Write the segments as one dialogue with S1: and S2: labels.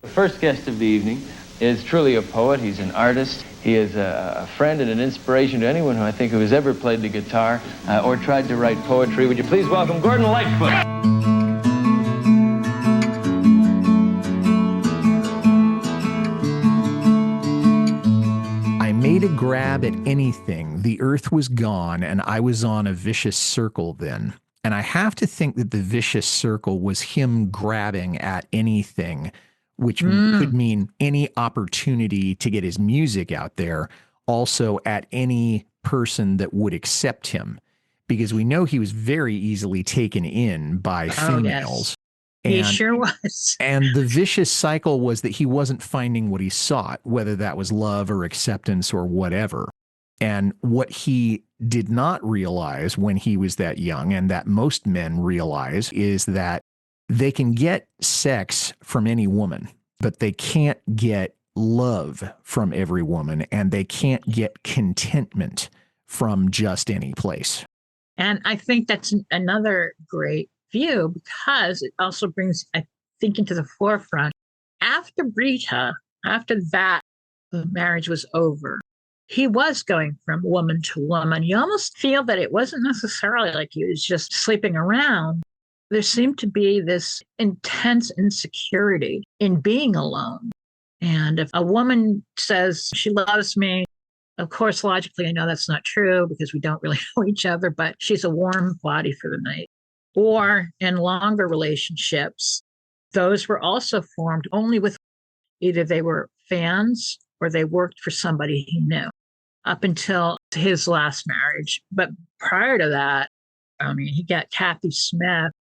S1: The first guest of the evening is truly a poet. He's an artist. He is a friend and an inspiration to anyone who I think who has ever played the guitar or tried to write poetry. Would you please welcome Gordon Lightfoot?
S2: I made a grab at anything. The earth was gone, and I was on a vicious circle then. And I have to think that the vicious circle was him grabbing at anything, which could mean any opportunity to get his music out there, also at any person that would accept him, because we know he was very easily taken in by females.
S3: Yes. He sure was.
S2: And the vicious cycle was that he wasn't finding what he sought, whether that was love or acceptance or whatever. And what he did not realize when he was that young, and that most men realize, is that they can get sex from any woman, but they can't get love from every woman, and they can't get contentment from just any place.
S3: And I think that's another great view, because it also brings, I think, into the forefront, after Brita, after that, the marriage was over, he was going from woman to woman. You almost feel that it wasn't necessarily like he was just sleeping around. There seemed to be this intense insecurity in being alone. And if a woman says she loves me, of course, logically, I know that's not true because we don't really know each other, but she's a warm body for the night. Or in longer relationships, those were also formed only with either they were fans or they worked for somebody he knew up until his last marriage. But prior to that, I mean, he got Kathy Smith.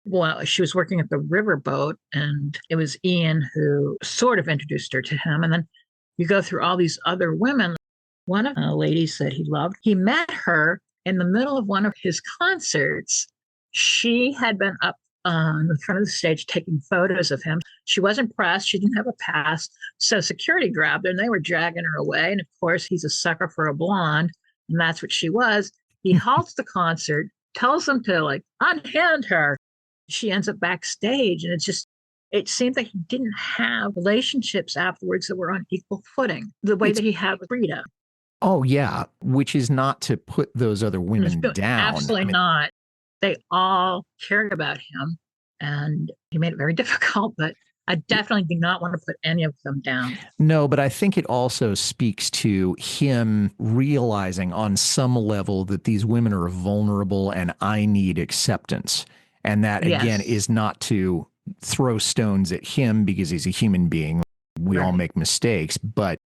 S3: Well, she was working at the riverboat, and it was Ian who sort of introduced her to him. And then you go through all these other women. One of the ladies that he loved, he met her in the middle of one of his concerts. She had been up on the front of the stage taking photos of him. She wasn't pressed. She didn't have a pass. So security grabbed her and they were dragging her away. And of course, he's a sucker for a blonde, and that's what she was. He halts the concert, tells them to unhand her. She ends up backstage, and it seemed like he didn't have relationships afterwards that were on equal footing, the way that he had with Rita.
S2: Oh, yeah, which is not to put those other women down.
S3: Absolutely not. They all cared about him, and he made it very difficult, but I definitely do not want to put any of them down.
S2: No, but I think it also speaks to him realizing on some level that these women are vulnerable and I need acceptance. And that, again, is not to throw stones at him because he's a human being. We all make mistakes, but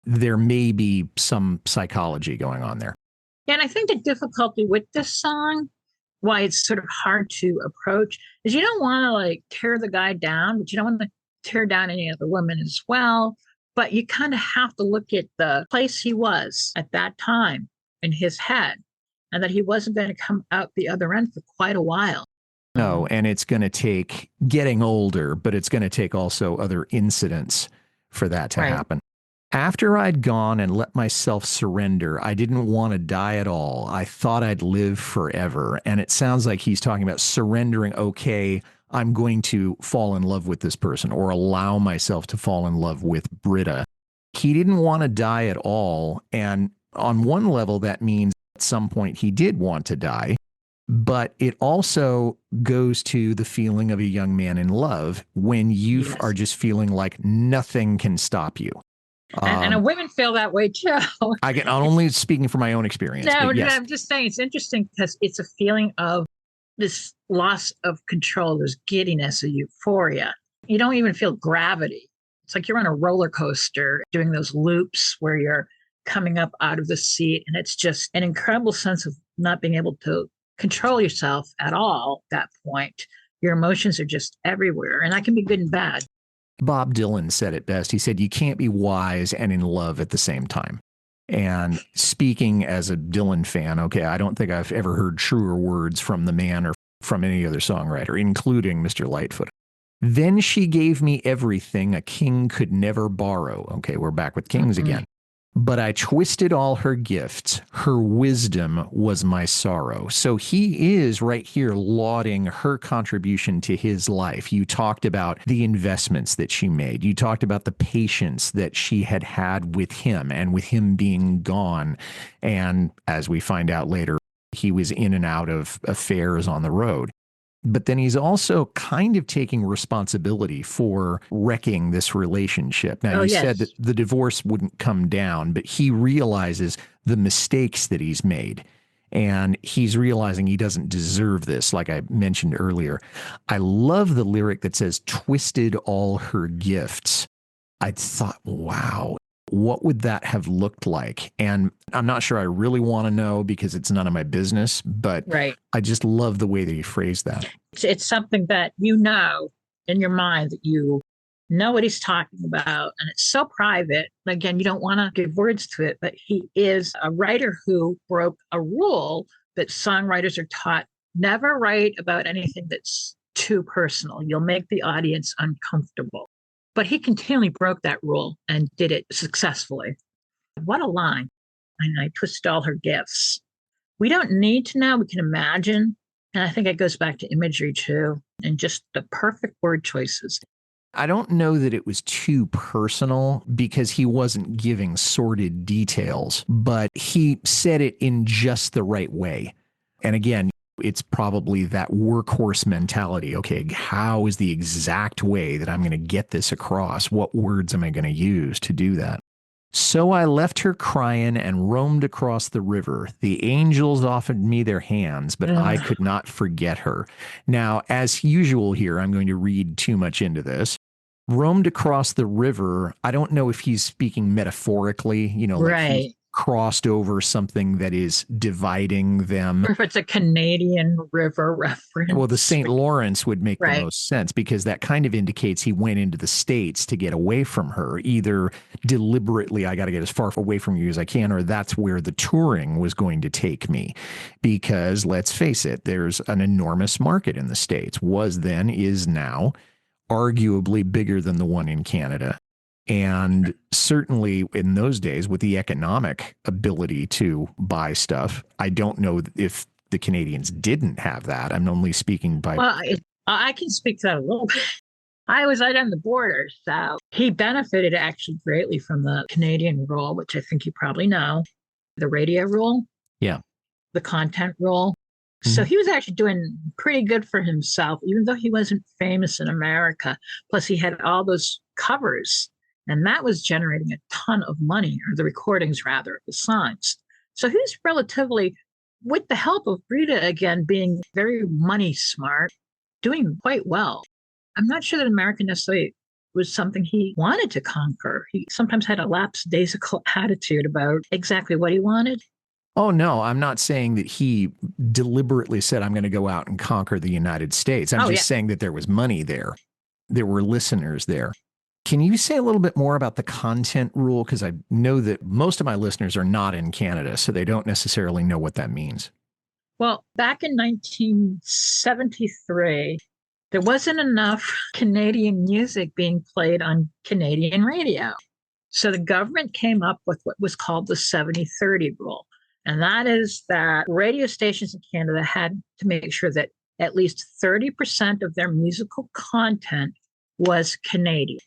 S2: there may be some psychology going on there.
S3: Yeah, and I think the difficulty with this song, why it's sort of hard to approach, is you don't want to tear the guy down, but you don't want to tear down any other women as well. But you kind of have to look at the place he was at that time in his head, and that he wasn't going to come out the other end for quite a while.
S2: No, and it's going to take getting older, but it's going to take also other incidents for that to happen. After I'd gone and let myself surrender, I didn't want to die at all. I thought I'd live forever. And it sounds like he's talking about surrendering. Okay, I'm going to fall in love with this person, or allow myself to fall in love with Britta. He didn't want to die at all. And on one level, that means at some point he did want to die. But it also goes to the feeling of a young man in love when you are just feeling like nothing can stop you.
S3: And women feel that way too.
S2: I'm only speaking from my own experience.
S3: No, I'm just saying it's interesting because it's a feeling of this loss of control, this giddiness, a euphoria. You don't even feel gravity. It's like you're on a roller coaster doing those loops where you're coming up out of the seat. And it's just an incredible sense of not being able to control yourself at all at that point. Your emotions are just everywhere. And that can be good and bad.
S2: Bob Dylan said it best. He said, you can't be wise and in love at the same time. And speaking as a Dylan fan, okay, I don't think I've ever heard truer words from the man or from any other songwriter, including Mr. Lightfoot. Then she gave me everything a king could never borrow. Okay, we're back with kings again. but I twisted all her gifts. Her wisdom was my sorrow. So he is right here lauding her contribution to his life. You talked about the investments that she made. You talked about the patience that she had had with him and with him being gone. And as we find out later, he was in and out of affairs on the road. But then he's also kind of taking responsibility for wrecking this relationship. Now, you said that the divorce wouldn't come down, but he realizes the mistakes that he's made. And he's realizing he doesn't deserve this, like I mentioned earlier. I love the lyric that says, twisted all her gifts. I thought, wow, what would that have looked like? And I'm not sure I really want to know because it's none of my business, but I just love the way that he phrased that.
S3: It's something that you know in your mind that you know what he's talking about. And it's so private. Again, you don't want to give words to it, but he is a writer who broke a rule that songwriters are taught: never write about anything that's too personal. You'll make the audience uncomfortable. But he continually broke that rule and did it successfully. What a line. And I twisted all her gifts. We don't need to know. We can imagine. And I think it goes back to imagery too, and just the perfect word choices.
S2: I don't know that it was too personal because he wasn't giving sordid details, but he said it in just the right way. And again, it's probably that workhorse mentality. Okay, how is the exact way that I'm going to get this across? What words am I going to use to do that? So I left her crying and roamed across the river. The angels offered me their hands, but I could not forget her. Now, as usual here, I'm going to read too much into this. Roamed across the river. I don't know if he's speaking metaphorically, like he crossed over something that is dividing them.
S3: Or if it's a Canadian river reference.
S2: Well, the St. Lawrence would make the most sense because that kind of indicates he went into the States to get away from her, either deliberately, I got to get as far away from you as I can, or that's where the touring was going to take me. Because let's face it, there's an enormous market in the States, was then, is now, arguably bigger than the one in Canada. And certainly in those days, with the economic ability to buy stuff, I don't know if the Canadians didn't have that. I'm only speaking by...
S3: Well, I can speak to that a little bit. I was right on the border, so he benefited actually greatly from the Canadian rule, which I think you probably know. The radio rule.
S2: Yeah.
S3: The content rule. So he was actually doing pretty good for himself, even though he wasn't famous in America. Plus, he had all those covers. And that was generating a ton of money, or the recordings rather, of the songs. So he was relatively, with the help of Rita, again, being very money smart, doing quite well. I'm not sure that America necessarily was something he wanted to conquer. He sometimes had a lapsdaisical attitude about exactly what he wanted.
S2: Oh, no, I'm not saying that he deliberately said, I'm going to go out and conquer the United States. I'm just saying that there was money there. There were listeners there. Can you say a little bit more about the content rule? Because I know that most of my listeners are not in Canada, so they don't necessarily know what that means.
S3: Well, back in 1973, there wasn't enough Canadian music being played on Canadian radio. So the government came up with what was called the 70-30 rule. And that is that radio stations in Canada had to make sure that at least 30% of their musical content was Canadian.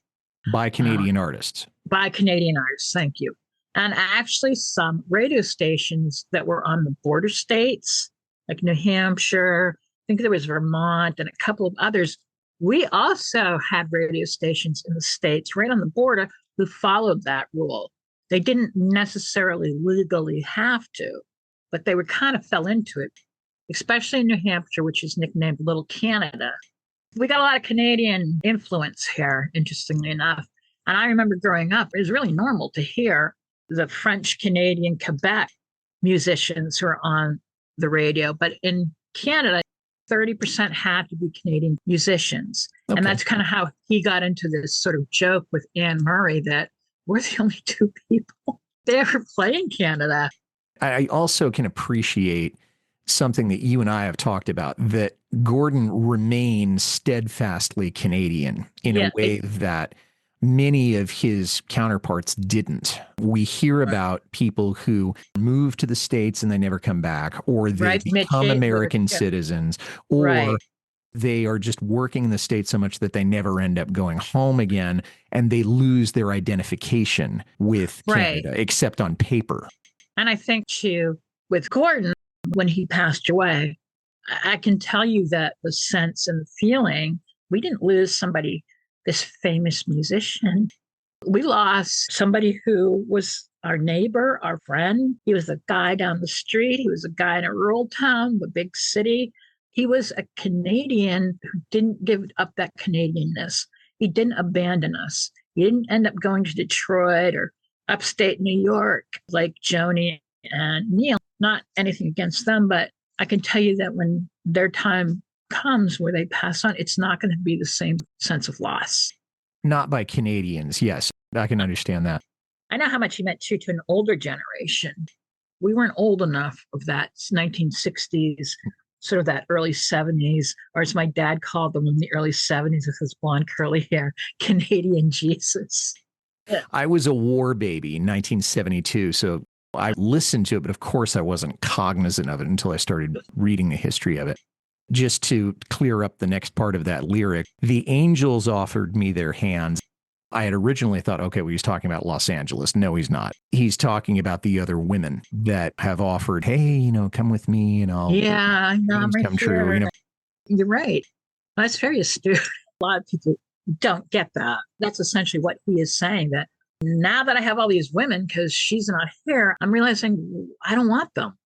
S2: By Canadian artists.
S3: By Canadian artists, thank you. And actually some radio stations that were on the border states, like New Hampshire, I think there was Vermont and a couple of others. We also had radio stations in the States right on the border who followed that rule. They didn't necessarily legally have to, but they were kind of fell into it, especially in New Hampshire, which is nicknamed Little Canada. We got a lot of Canadian influence here, interestingly enough. And I remember growing up, it was really normal to hear the French, Canadian, Quebec musicians who are on the radio. But in Canada, 30% had to be Canadian musicians. Okay. And that's kind of how he got into this sort of joke with Anne Murray that we're the only two people they ever play in Canada.
S2: I also can appreciate something that you and I have talked about, that Gordon remains steadfastly Canadian in a way that Many of his counterparts didn't. We hear about people who move to the States and they never come back, or they
S3: Right, Mitch
S2: become
S3: Hayford,
S2: American
S3: yeah.
S2: citizen, or
S3: Right.
S2: they are just working in the States so much that they never end up going home again, and they lose their identification with
S3: Right.
S2: Canada, except on paper.
S3: And I think too, with Gordon, when he passed away, I can tell you that the sense and the feeling, we didn't lose somebody, this famous musician. We lost somebody who was our neighbor, our friend. He was a guy down the street. He was a guy in a rural town, the big city. He was a Canadian who didn't give up that Canadianness. He didn't abandon us. He didn't end up going to Detroit or upstate New York like Joni and Neil. Not anything against them, but I can tell you that when their time comes where they pass on, it's not going to be the same sense of loss.
S2: Not by Canadians, yes. I can understand that.
S3: I know how much he meant to an older generation. We weren't old enough of that 1960s, sort of that early 70s, or as my dad called them in the early 70s with his blonde curly hair, Canadian Jesus.
S2: I was a war baby in 1972, so I listened to it, but of course I wasn't cognizant of it until I started reading the history of it. Just to clear up the next part of that lyric, the angels offered me their hands. I had originally thought, okay, well, he's talking about Los Angeles. No, he's not. He's talking about the other women that have offered, hey, come with me and I'll
S3: I'm right
S2: come true.
S3: here. You're right. That's very astute. A lot of people don't get that. That's essentially what he is saying, that now that I have all these women, because she's not here, I'm realizing I don't want them.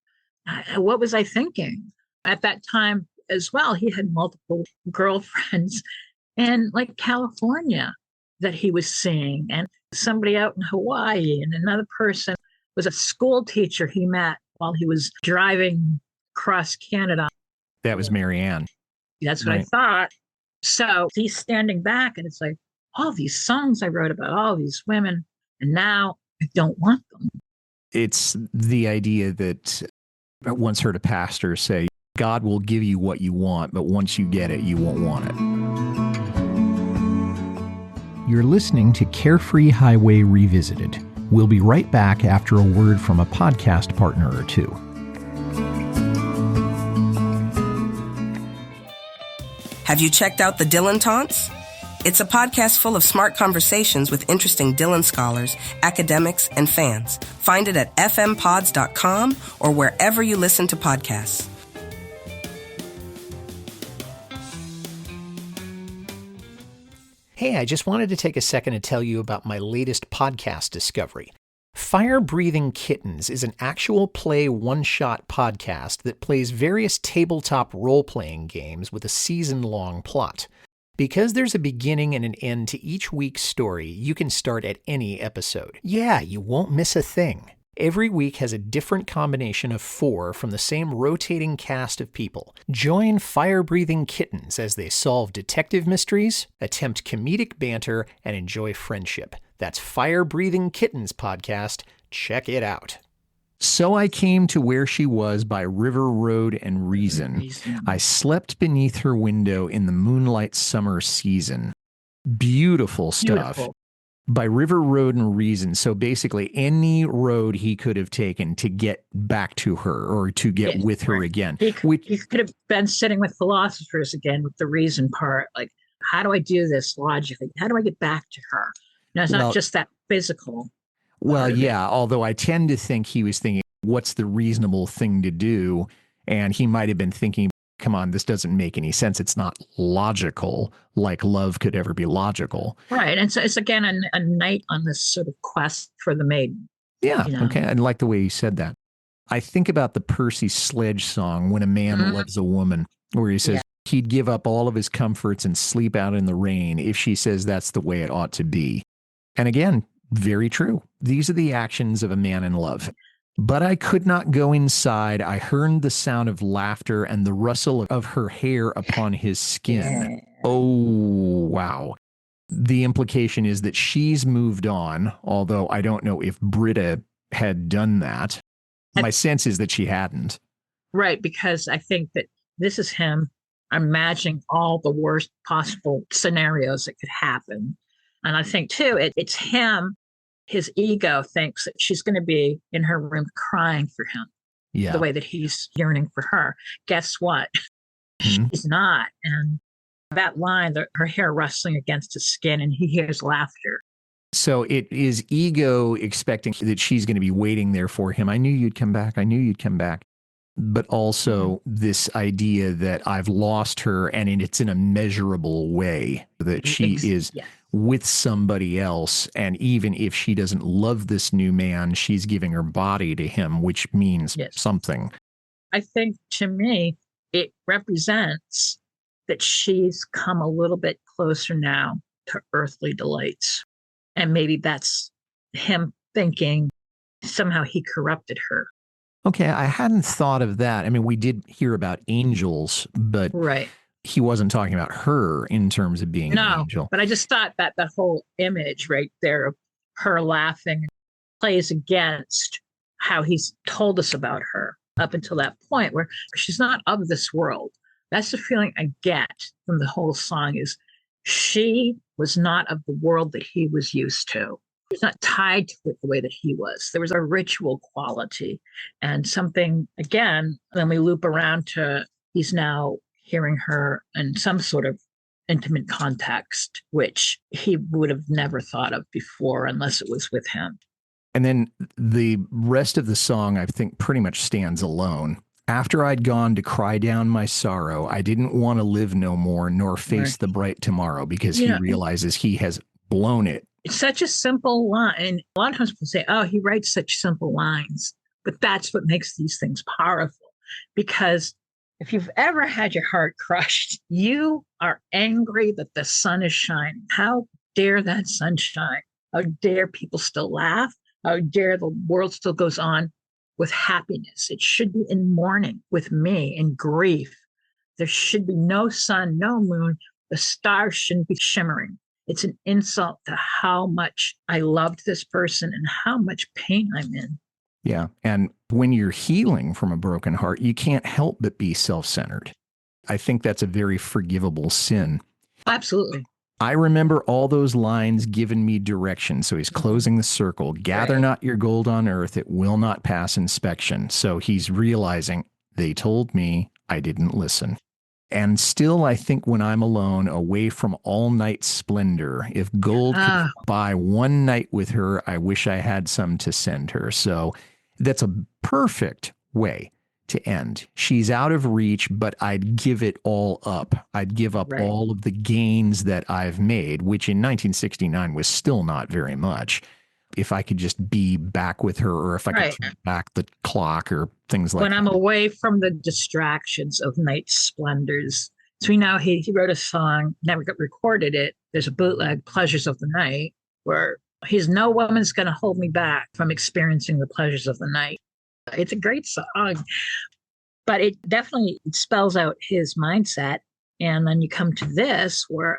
S3: What was I thinking? At that time as well, he had multiple girlfriends in like California that he was seeing, and somebody out in Hawaii, and another person was a school teacher he met while he was driving across Canada.
S2: That was Marianne.
S3: That's what I thought. So he's standing back, and it's like, all these songs I wrote about all these women, and now I don't want them. It's
S2: the idea that I once heard a pastor say, God will give you what you want, but once you get it, you won't want it.
S4: You're listening to Carefree Highway Revisited. We'll be right back after a word from a podcast partner or two.
S5: Have you checked out the Dylanttantes? It's a podcast full of smart conversations with interesting Dylan scholars, academics, and fans. Find it at fmpods.com or wherever you listen to podcasts.
S4: Hey, I just wanted to take a second to tell you about my latest podcast discovery. Firebreathing Kittens is an actual play one-shot podcast that plays various tabletop role-playing games with a season-long plot. Because there's a beginning and an end to each week's story, you can start at any episode. Yeah, you won't miss a thing. Every week has a different combination of 4 from the same rotating cast of people. Join Firebreathing Kittens as they solve detective mysteries, attempt comedic banter, and enjoy friendship. That's Firebreathing Kittens podcast. Check it out.
S2: So I came to where she was by river, road, and reason. I slept beneath her window in the moonlight summer season. Beautiful stuff. Beautiful. By river, road, and reason. So basically any road he could have taken to get back to her or to get with her again.
S3: He could have been sitting with philosophers again with the reason part. Like, how do I do this logically? How do I get back to her? No, it's not just that physical.
S2: Well, yeah, although I tend to think he was thinking, what's the reasonable thing to do? And he might have been thinking, come on, this doesn't make any sense. It's not logical like love could ever be logical.
S3: Right. And so it's, again, a knight on this sort of quest for the maiden.
S2: Yeah. Okay. I like the way you said that. I think about the Percy Sledge song, When a Man Loves a Woman, where he says he'd give up all of his comforts and sleep out in the rain if she says that's the way it ought to be. And again, very true. These are the actions of a man in love. But I could not go inside. I heard the sound of laughter and the rustle of her hair upon his skin. Oh, wow. The implication is that she's moved on, although I don't know if Britta had done that. My sense is that she hadn't.
S3: Right, because I think that this is him imagining all the worst possible scenarios that could happen. And I think, too, it's him. His ego thinks that she's going to be in her room crying for him
S2: Yeah.
S3: the way that he's yearning for her. Guess what?
S2: Mhm.
S3: She's not. And that line, her hair rustling against his skin, and he hears laughter.
S2: So it is ego expecting that she's going to be waiting there for him. I knew you'd come back. I knew you'd come back. But also this idea that I've lost her, and it's in a measurable way, that she is with somebody else. And even if she doesn't love this new man, she's giving her body to him, which means something.
S3: I think, to me, it represents that she's come a little bit closer now to earthly delights. And maybe that's him thinking somehow he corrupted her.
S2: Okay, I hadn't thought of that. I mean, we did hear about angels, but
S3: Right.
S2: he wasn't talking about her in terms of being an angel.
S3: But I just thought that whole image right there of her laughing plays against how he's told us about her up until that point where she's not of this world. That's the feeling I get from the whole song is she was not of the world that he was used to. He was not tied to it the way that he was. There was a ritual quality and something, again, then we loop around to he's now hearing her in some sort of intimate context, which he would have never thought of before unless it was with him.
S2: And then the rest of the song, I think, pretty much stands alone. After I'd gone to cry down my sorrow, I didn't want to live no more, nor face the bright tomorrow, because he realizes he has blown it.
S3: It's such a simple line. And a lot of times people say, oh, he writes such simple lines. But that's what makes these things powerful. Because if you've ever had your heart crushed, you are angry that the sun is shining. How dare that sun shine? How dare people still laugh? How dare the world still goes on with happiness? It should be in mourning with me, in grief. There should be no sun, no moon. The stars shouldn't be shimmering. It's an insult to how much I loved this person and how much pain I'm in.
S2: Yeah. And when you're healing from a broken heart, you can't help but be self-centered. I think that's a very forgivable sin.
S3: Absolutely.
S2: I remember all those lines giving me direction. So he's closing the circle. Gather not your gold on earth. It will not pass inspection. So he's realizing they told me I didn't listen. And still, I think when I'm alone, away from all night splendor, if gold could buy one night with her, I wish I had some to send her. So that's a perfect way to end. She's out of reach, but I'd give it all up. I'd give up all of the gains that I've made, which in 1969 was still not very much. If I could just be back with her, or if I could turn back the clock or things like that.
S3: When I'm away from the distractions of night splendors. So we know he wrote a song, never got recorded it. There's a bootleg, Pleasures of the Night, where he's no woman's going to hold me back from experiencing the pleasures of the night. It's a great song, but it definitely spells out his mindset. And then you come to this where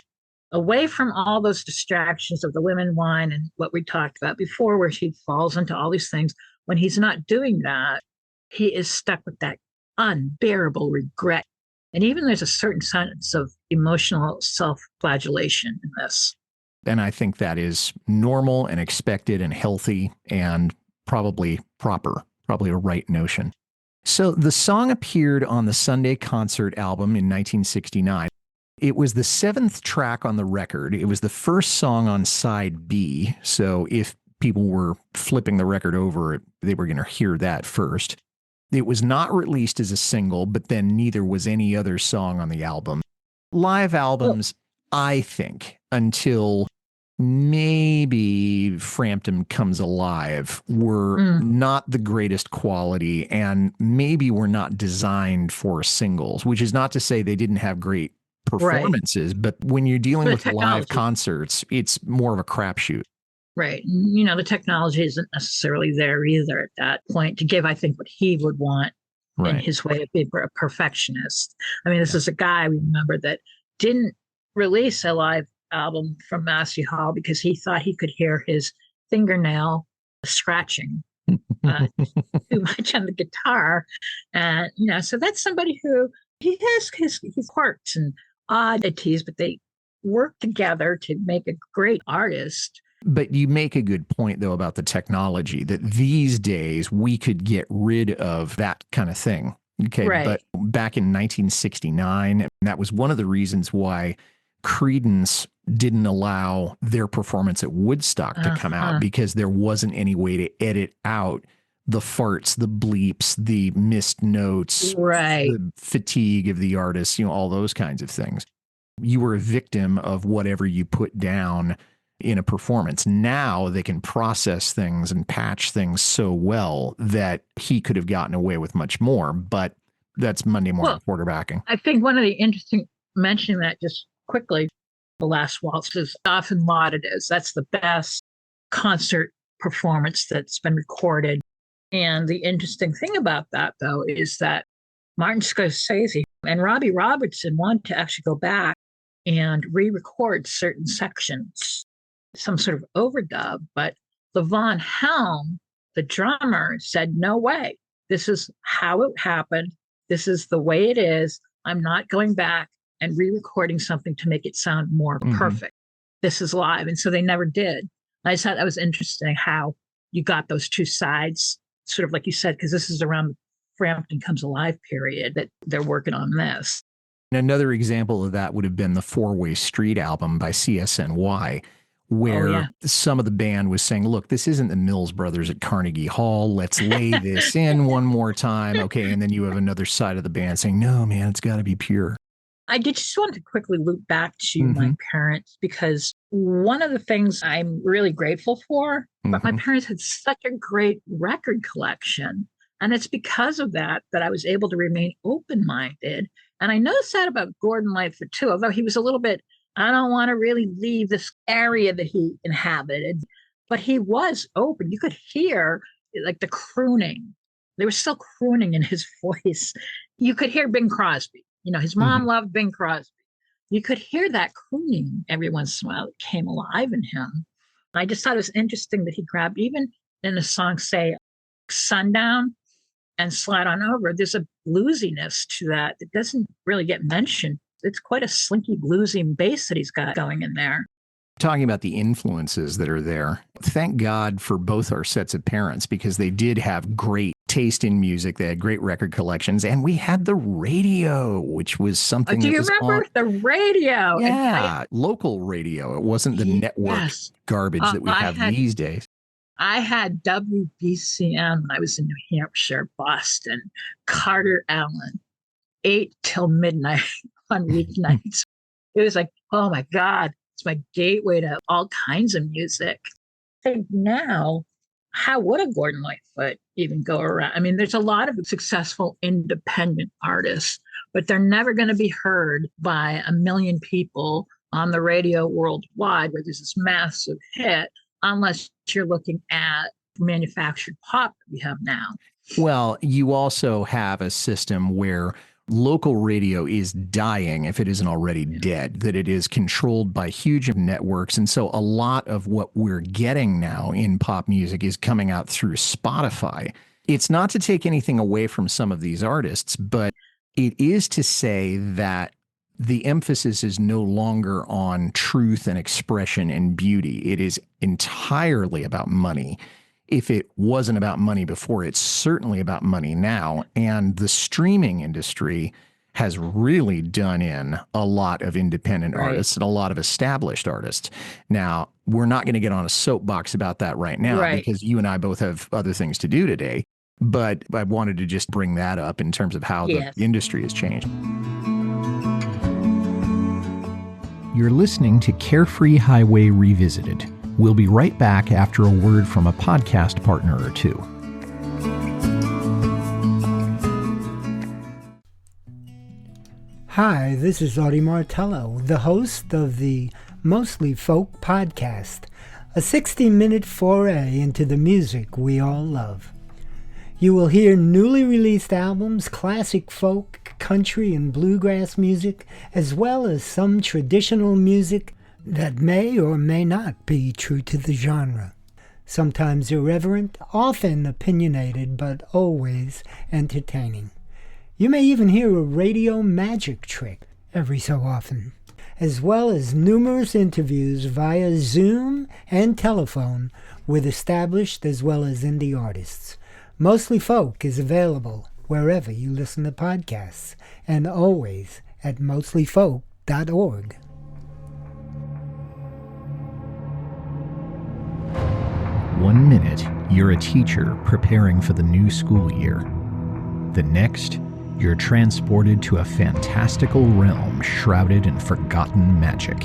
S3: away from all those distractions of the women, wine, and what we talked about before, where she falls into all these things, when he's not doing that, he is stuck with that unbearable regret. And even there's a certain sense of emotional self-flagellation in this.
S2: And I think that is normal and expected and healthy and probably proper, probably a right notion. So the song appeared on the Sunday Concert album in 1969. It was the 7th track on the record. It was the first song on side B. So if people were flipping the record over, they were going to hear that first. It was not released as a single, but then neither was any other song on the album. Live albums, I think, until maybe Frampton Comes Alive, were not the greatest quality and maybe were not designed for singles, which is not to say they didn't have great performances, but when you're dealing with live concerts, it's more of a crapshoot.
S3: Right. You know, the technology isn't necessarily there either at that point to give, I think, what he would want in his way of being a perfectionist. I mean, this is a guy, we remember, that didn't release a live album from Massey Hall because he thought he could hear his fingernail scratching too much on the guitar. And, you know, so that's somebody who he has his quirks and oddities, but they work together to make a great artist.
S2: But you make a good point, though, about the technology, that these days we could get rid of that kind of thing. Okay.
S3: Right.
S2: But back in 1969, that was one of the reasons why Creedence didn't allow their performance at Woodstock to come out, because there wasn't any way to edit out the farts, the bleeps, the missed notes,
S3: Right.
S2: the fatigue of the artist, all those kinds of things. You were a victim of whatever you put down in a performance. Now they can process things and patch things so well that he could have gotten away with much more, but that's Monday morning quarterbacking.
S3: I think one of the interesting, mentioning that just quickly, The Last Waltz is often lauded as that's the best concert performance that's been recorded. And the interesting thing about that, though, is that Martin Scorsese and Robbie Robertson wanted to actually go back and re-record certain sections, some sort of overdub, but Levon Helm, the drummer, said, no way. This is how it happened. This is the way it is. I'm not going back and re-recording something to make it sound more perfect. This is live. And so they never did. I just thought that was interesting how you got those two sides, sort of like you said, because this is around the Frampton Comes Alive period that they're working on this.
S2: Another example of that would have been the Four-Way Street album by CSNY, where some of the band was saying, look, this isn't the Mills Brothers at Carnegie Hall. Let's lay this in one more time. Okay. And then you have another side of the band saying, no, man, it's got to be pure.
S3: I just wanted to quickly loop back to my parents, because one of the things I'm really grateful for, but my parents had such a great record collection. And it's because of that I was able to remain open-minded. And I noticed that about Gordon Lightfoot too, although he was a little bit, I don't want to really leave this area that he inhabited, but he was open. You could hear like the crooning. There was still crooning in his voice. You could hear Bing Crosby. His mom loved Bing Crosby. You could hear that crooning every once in a while. It came alive in him. I just thought it was interesting that he grabbed, even in the song, say, Sundown and Slide On Over, there's a bluesiness to that doesn't really get mentioned. It's quite a slinky bluesy bass that he's got going in there.
S2: Talking about the influences that are there, thank God for both our sets of parents, because they did have great taste in music. They had great record collections, and we had the radio, which was something.
S3: Do you remember the radio?
S2: Yeah, local radio. It wasn't the network garbage that we have these days.
S3: I had WBCM when I was in New Hampshire, Boston, Carter Allen, 8 till midnight on weeknights. It was like, oh my God, it's my gateway to all kinds of music. I think now, how would a Gordon Lightfoot even go around? I mean, there's a lot of successful independent artists, but they're never going to be heard by a million people on the radio worldwide where there's this massive hit, unless you're looking at manufactured pop that we have now.
S2: Well, you also have a system where local radio is dying, if it isn't already dead, that it is controlled by huge networks. And so a lot of what we're getting now in pop music is coming out through Spotify. It's not to take anything away from some of these artists, but it is to say that the emphasis is no longer on truth and expression and beauty. It is entirely about money. If it wasn't about money before, it's certainly about money now. And the streaming industry has really done in a lot of independent artists and a lot of established artists. Now, we're not going to get on a soapbox about that right now because you and I both have other things to do today. But I wanted to just bring that up in terms of how the industry has changed.
S4: You're listening to Carefree Highway Revisited. We'll be right back after a word from a podcast partner or two.
S6: Hi, this is Audie Martello, the host of the Mostly Folk podcast, a 60-minute foray into the music we all love. You will hear newly released albums, classic folk, country, and bluegrass music, as well as some traditional music that may or may not be true to the genre. Sometimes irreverent, often opinionated, but always entertaining. You may even hear a radio magic trick every so often. as well as numerous interviews via Zoom and telephone with established as well as indie artists. Mostly Folk is available wherever you listen to podcasts, and always at mostlyfolk.org.
S2: One minute, you're a teacher preparing for the new school year. The next, you're transported to a fantastical realm shrouded in forgotten magic.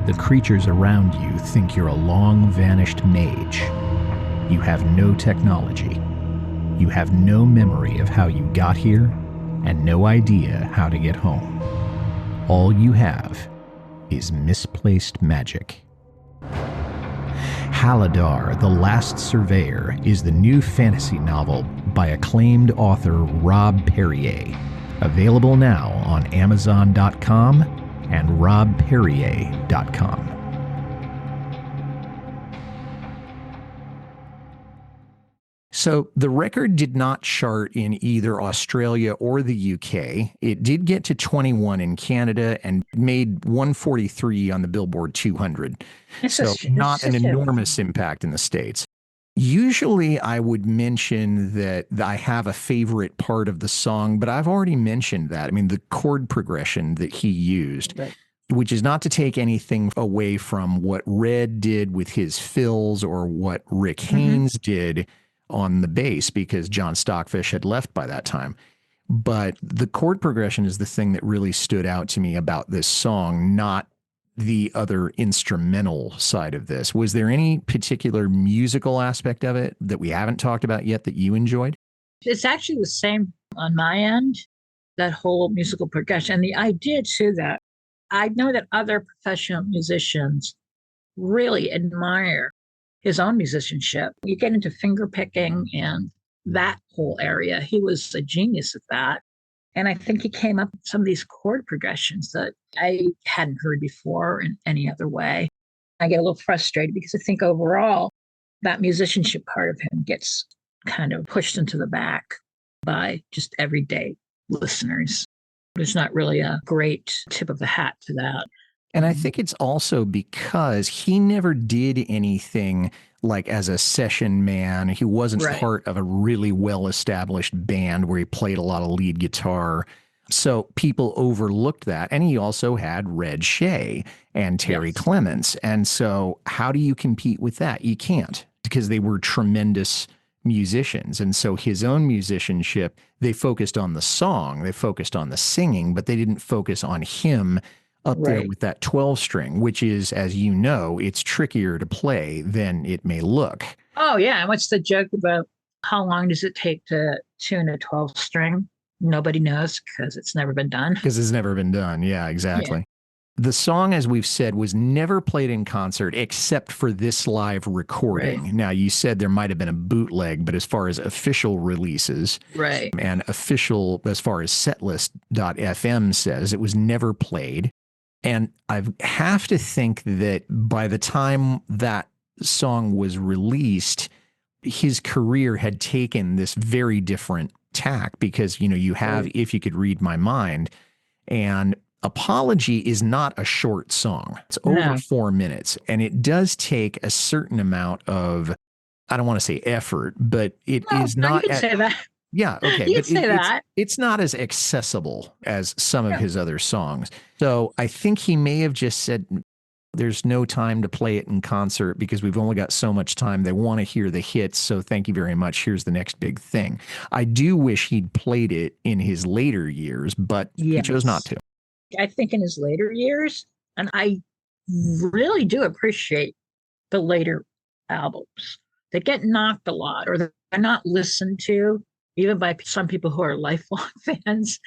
S2: The creatures around you think you're a long-vanished mage. You have no technology. You have no memory of how you got here and no idea how to get home. All you have is misplaced magic. Haladar, the Last Surveyor, is the new fantasy novel by acclaimed author Rob Perrier. Available now on Amazon.com and robperrier.com. So the record did not chart in either Australia or the UK. It did get to 21 in Canada and made 143 on the Billboard 200. So not an enormous impact in the States. Usually I would mention that I have a favorite part of the song, but I've already mentioned that. I mean, the chord progression that he used, right, which is not to take anything away from what Red did with his fills or what Rick Haynes did on the bass, because John Stockfish had left by that time. But the chord progression is the thing that really stood out to me about this song, not the other instrumental side of this. Was there any particular musical aspect of it that we haven't talked about yet that you enjoyed?
S3: It's actually the same on my end, that whole musical progression. And the idea too that I know that other professional musicians really admire his own musicianship. You get into finger picking and that whole area. He was a genius at that. And I think he came up with some of these chord progressions that I hadn't heard before in any other way. I get a little frustrated because I think overall that musicianship part of him gets kind of pushed into the back by just everyday listeners. There's not really a great tip of the hat to that.
S2: And I think it's also because he never did anything like as a session man. He wasn't part of a really well-established band where he played a lot of lead guitar. So people overlooked that. And he also had Red Shea and Terry Clements. And so how do you compete with that? You can't, because they were tremendous musicians. And so his own musicianship, they focused on the song, they focused on the singing, but they didn't focus on him up there with that 12 string, which is, as you know, it's trickier to play than it may look.
S3: Oh, yeah. And what's the joke about how long does it take to tune a 12 string? Nobody knows because it's never been done.
S2: Because it's never been done. Yeah, exactly. Yeah. The song, as we've said, was never played in concert except for this live recording. Right. Now, you said there might have been a bootleg, but as far as official releases and official, as far as setlist.fm says, it was never played. And I have to think that by the time that song was released, his career had taken this very different tack because, you know, you have If You Could Read My Mind, and Apology is not a short song. It's over 4 minutes, and it does take a certain amount of, I don't want to say effort, but it is not.
S3: You can say that.
S2: Yeah, okay.
S3: You can say that.
S2: It's not as accessible as some of his other songs. So I think he may have just said, there's no time to play it in concert because we've only got so much time. They want to hear the hits, so thank you very much. Here's the next big thing. I do wish he'd played it in his later years, but he chose not to.
S3: I think in his later years, and I really do appreciate the later albums. They get knocked a lot, or they're not listened to, even by some people who are lifelong fans.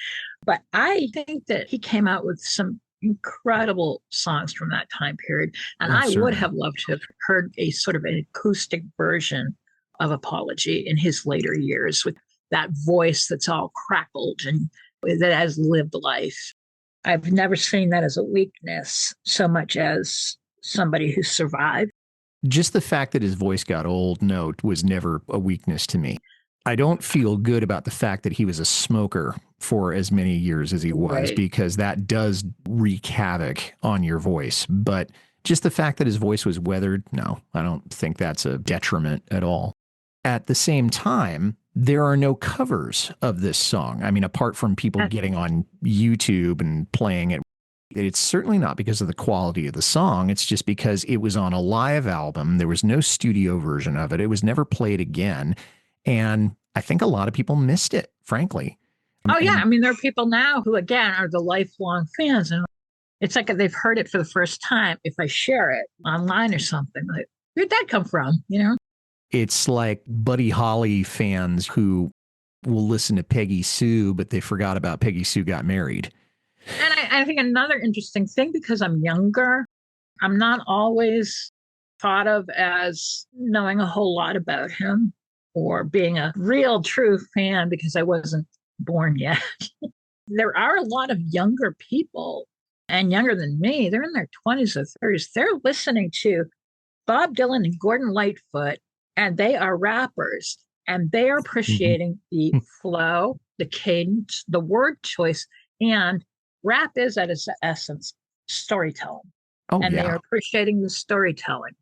S3: But I think that he came out with some incredible songs from that time period. And I would have loved to have heard a sort of an acoustic version of Apology in his later years with that voice that's all crackled and that has lived life. I've never seen that as a weakness so much as somebody who survived.
S2: Just the fact that his voice got old, was never a weakness to me. I don't feel good about the fact that he was a smoker for as many years as he was,
S3: Right.
S2: because that does wreak havoc on your voice. But just the fact that his voice was weathered, no, I don't think that's a detriment at all. At the same time, there are no covers of this song. I mean, apart from people
S3: That-
S2: getting on YouTube and playing it, it's certainly not because of the quality of the song. It's just because it was on a live album. There was no studio version of it. It was never played again. And I think a lot of people missed it, frankly.
S3: Oh, yeah. I mean, there are people now who, again, are the lifelong fans. And it's like they've heard it for the first time. If I share it online or something, like, where'd that come from? You know?
S2: It's like Buddy Holly fans who will listen to Peggy Sue, but they forgot about Peggy Sue Got Married.
S3: And I think another interesting thing, because I'm younger, I'm not always thought of as knowing a whole lot about him or being a real true fan because I wasn't born yet. There are a lot of younger people and younger than me. They're in their 20s or 30s. They're listening to Bob Dylan and Gordon Lightfoot, and they are rappers, and they are appreciating the flow, the cadence, the word choice, and rap is at its essence storytelling.
S2: Oh,
S3: And they
S2: yeah.
S3: are appreciating the storytelling.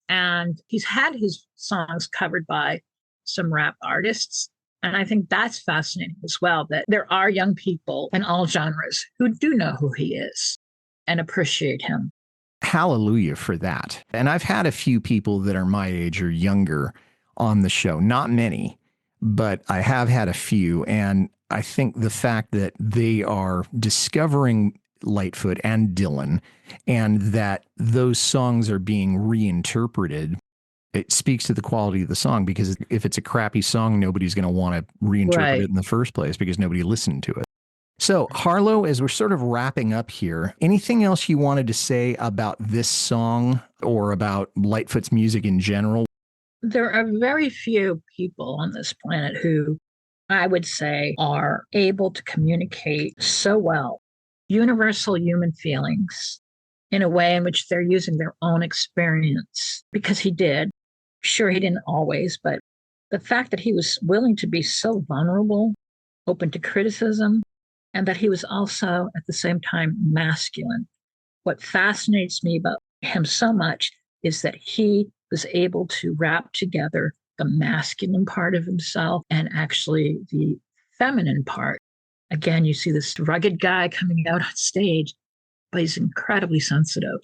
S3: And he's had his songs covered by some rap artists. And I think that's fascinating as well, that there are young people in all genres who do know who he is and appreciate him.
S2: Hallelujah for that. And I've had a few people that are my age or younger on the show, not many, but I have had a few. And I think the fact that they are discovering Lightfoot and Dylan, and that those songs are being reinterpreted, it speaks to the quality of the song, because if it's a crappy song, nobody's going to want to reinterpret it in the first place because nobody listened to it. So, Harlow, as we're sort of wrapping up here, anything else you wanted to say about this song or about Lightfoot's music in general?
S3: There are very few people on this planet who I would say are able to communicate so well universal human feelings in a way in which they're using their own experience, because he did. Sure, he didn't always, but the fact that he was willing to be so vulnerable, open to criticism, and that he was also at the same time masculine. What fascinates me about him so much is that he was able to wrap together the masculine part of himself and actually the feminine part. Again, you see this rugged guy coming out on stage, but he's incredibly sensitive.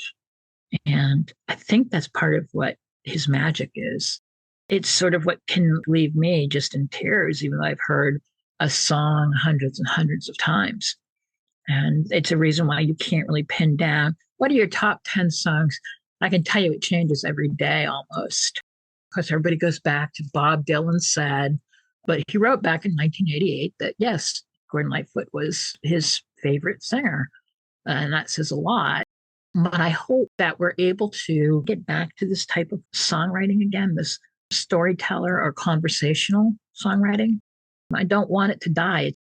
S3: And I think that's part of what his magic is. It's sort of what can leave me just in tears, even though I've heard a song hundreds and hundreds of times. And it's a reason why you can't really pin down what are your top 10 songs. I can tell you it changes every day almost, because everybody goes back to Bob Dylan said, but he wrote back in 1988 that yes, Gordon Lightfoot was his favorite singer. And that says a lot. But I hope that we're able to get back to this type of songwriting again, this storyteller or conversational songwriting. I don't want it to die.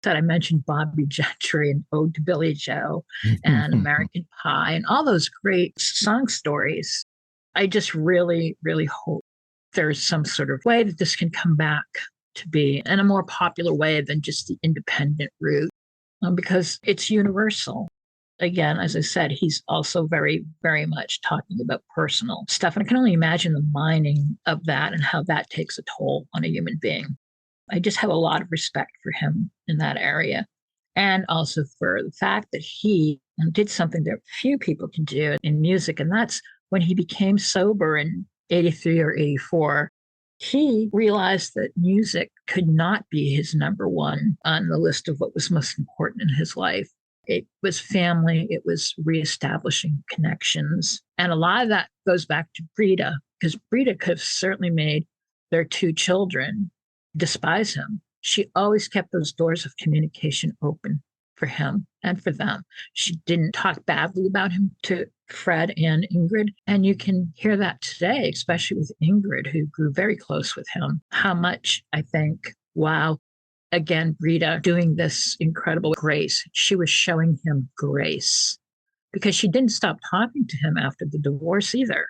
S3: I mentioned Bobby Gentry and Ode to Billy Joe and American Pie and all those great song stories. I just really, really hope there's some sort of way that this can come back to be in a more popular way than just the independent route, because it's universal. Again, as I said, he's also very, very much talking about personal stuff. And I can only imagine the mining of that and how that takes a toll on a human being. I just have a lot of respect for him in that area. And also for the fact that he did something that few people can do in music. And that's when he became sober in 83 or 84, he realized that music could not be his number one on the list of what was most important in his life. It was family. It was reestablishing connections. And a lot of that goes back to Brita, because Brita could have certainly made their two children despise him. She always kept those doors of communication open for him and for them. She didn't talk badly about him to Fred and Ingrid. And you can hear that today, especially with Ingrid, who grew very close with him, how much I think, wow, again, Brita doing this incredible grace. She was showing him grace because she didn't stop talking to him after the divorce either.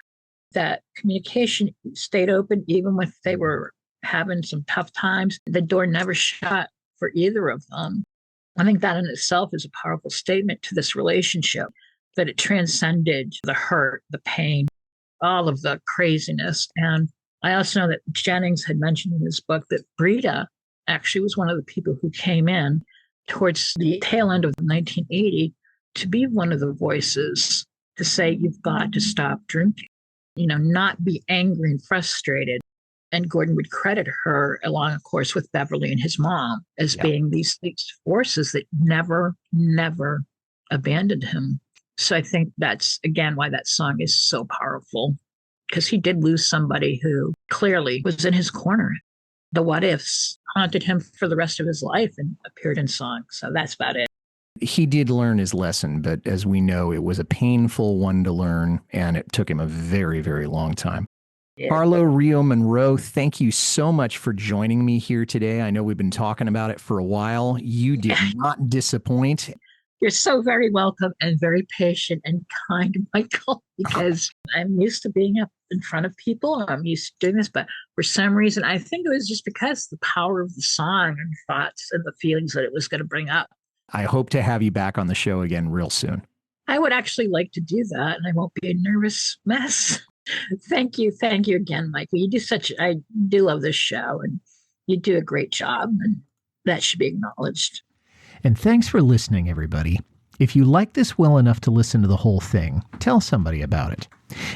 S3: That communication stayed open even when they were having some tough times. The door never shut for either of them. I think that in itself is a powerful statement to this relationship, that it transcended the hurt, the pain, all of the craziness. And I also know that Jennings had mentioned in his book that Brita actually was one of the people who came in towards the tail end of 1980 to be one of the voices to say, you've got to stop drinking, not be angry and frustrated. And Gordon would credit her, along, of course, with Beverly and his mom, as being these forces that never abandoned him. So I think that's, again, why that song is so powerful, because he did lose somebody who clearly was in his corner. The what ifs haunted him for the rest of his life and appeared in songs. So that's about it.
S2: He did learn his lesson, but as we know, it was a painful one to learn, and it took him a very, very long time.
S3: Yeah.
S2: Harlow Rioux-Monroe, thank you so much for joining me here today. I know we've been talking about it for a while. You did not disappoint.
S3: You're so very welcome and very patient and kind, Michael, because I'm used to being up in front of people. I'm used to doing this, but for some reason, I think it was just because the power of the song and thoughts and the feelings that it was going to bring up.
S2: I hope to have you back on the show again real soon.
S3: I would actually like to do that, and I won't be a nervous mess. Thank you again, Michael. I do love this show, and you do a great job, and that should be acknowledged.
S4: And thanks for listening, everybody. If you like this well enough to listen to the whole thing, tell somebody about it.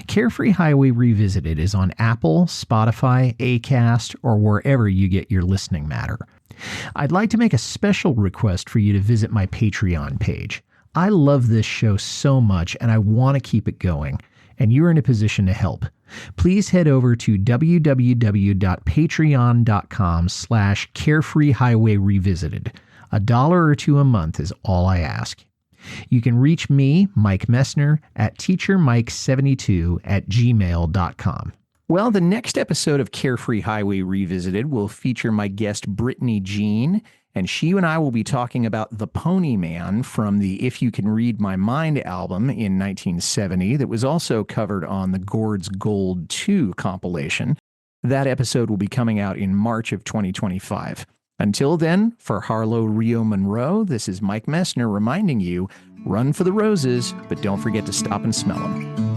S4: Carefree Highway Revisited is on Apple, Spotify, Acast, or wherever you get your listening matter. I'd like to make a special request for you to visit my Patreon page. I love this show so much, and I want to keep it going, and you're in a position to help. Please head over to www.patreon.com/Carefree Highway Revisited. $1 or $2 a month is all I ask. You can reach me, Mike Messner, at teachermike72@gmail.com.
S2: Well, the next episode of Carefree Highway Revisited will feature my guest Brittany Jean, and she and I will be talking about The Pony Man from the If You Can Read My Mind album in 1970 that was also covered on the Gord's Gold 2 compilation. That episode will be coming out in March of 2025. Until then, for Harlow Rioux-Monroe, this is Mike Messner reminding you, run for the roses, but don't forget to stop and smell them.